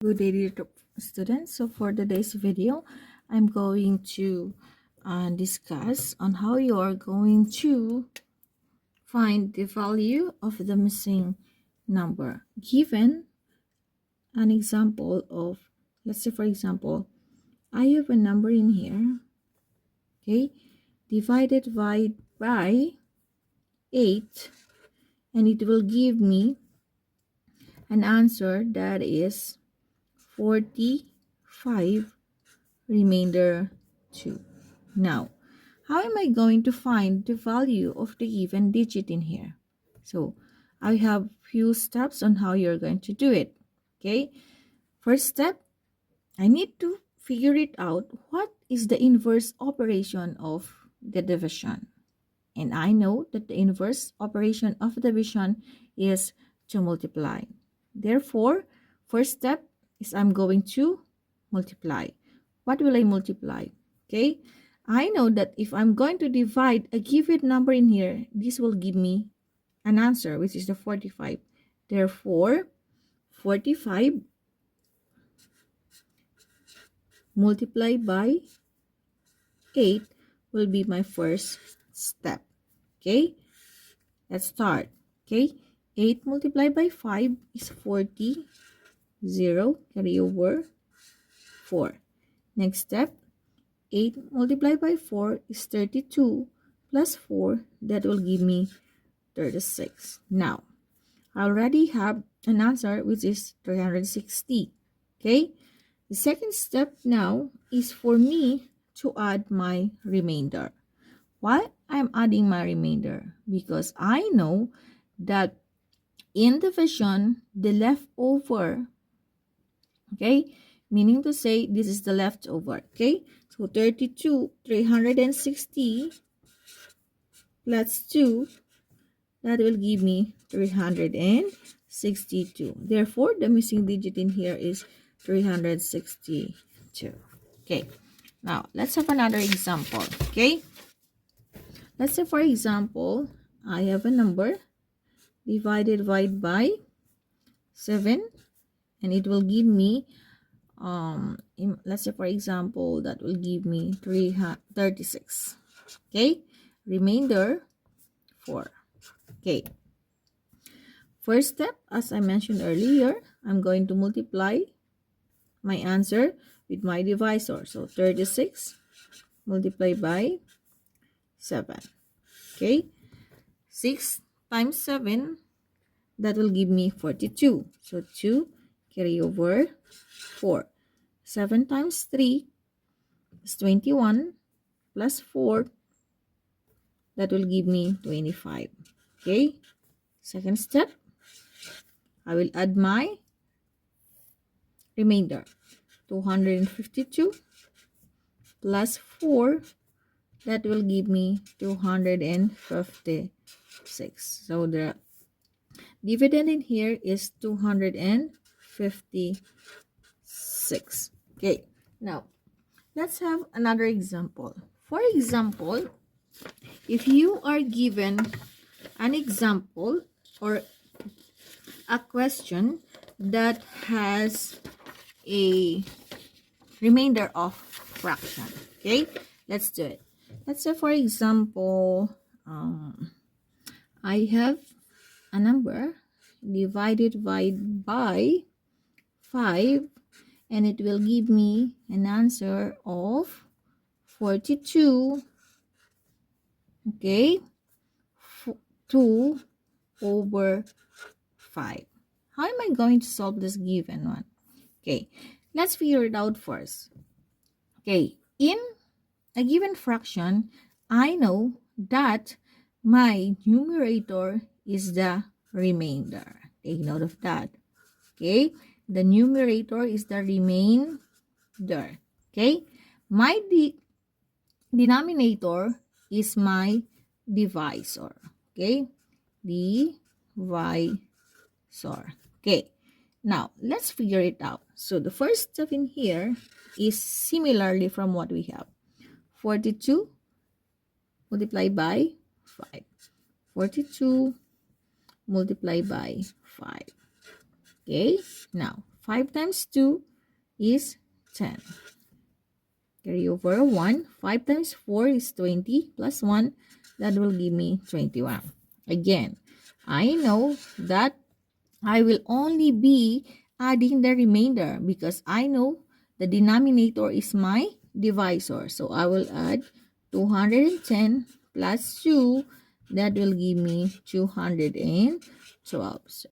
Good day, dear students. So for today's video, I'm going to discuss on how you are going to find the value of the missing number. Given an example of, let's say for example, I have a number in here, okay, divided by 8, and it will give me an answer that is 45 remainder 2. Now, how am I going to find the value of the given digit in here? So, I have few steps on how you're going to do it. Okay, first step, I need to figure it out what is the inverse operation of the division. And I know that the inverse operation of division is to multiply. Therefore, first step is I'm going to multiply. What will I multiply? Okay, I know that if I'm going to divide a given number in here, this will give me an answer, which is the 45. Therefore, 45 multiplied by 8 will be my first step. Okay, let's start. Okay, 8 multiplied by 5 is 40. 0, carry over 4. Next step, 8 multiplied by 4 is 32 plus 4. That will give me 36. Now, I already have an answer which is 360. Okay, the second step now is for me to add my remainder. Why I'm adding my remainder? Because I know that in division, the leftover, okay, meaning to say this is the leftover. Okay, so 32, 360 plus 2, that will give me 362. Therefore, the missing digit in here is 362. Okay, now let's have another example. Okay, let's say for example, I have a number divided by 7, and it will give me let's say for example that will give me 36. Okay, remainder 4. Okay, first step, as I mentioned earlier, I'm going to multiply my answer with my divisor. So 36 multiplied by 7. Okay, 6 times 7, that will give me 42. So 2 carry over 4. 7 times 3 is 21 plus 4, that will give me 25. Okay, second step, I will add my remainder. 252 plus 4, that will give me 256. So the dividend in here is 256. Okay, now let's have another example. For example, if you are given an example or a question that has a remainder of fraction, okay, let's do it. Let's say for example, I have a number divided by 5, and it will give me an answer of 42. Okay, 2 over 5. How am I going to solve this given one? Okay, let's figure it out first. Okay, in a given fraction, I know that my numerator is the remainder. Take note of that. Okay, the numerator is the remainder. Okay, my denominator is my divisor. Okay, divisor. Okay, now let's figure it out. So the first step in here is similarly from what we have. 42 multiplied by 5. 42 multiplied by 5. Okay, now 5 times 2 is 10. Carry over a 1. 5 times 4 is 20 plus 1. That will give me 21. Again, I know that I will only be adding the remainder because I know the denominator is my divisor. So I will add 210 plus 2. That will give me 212. So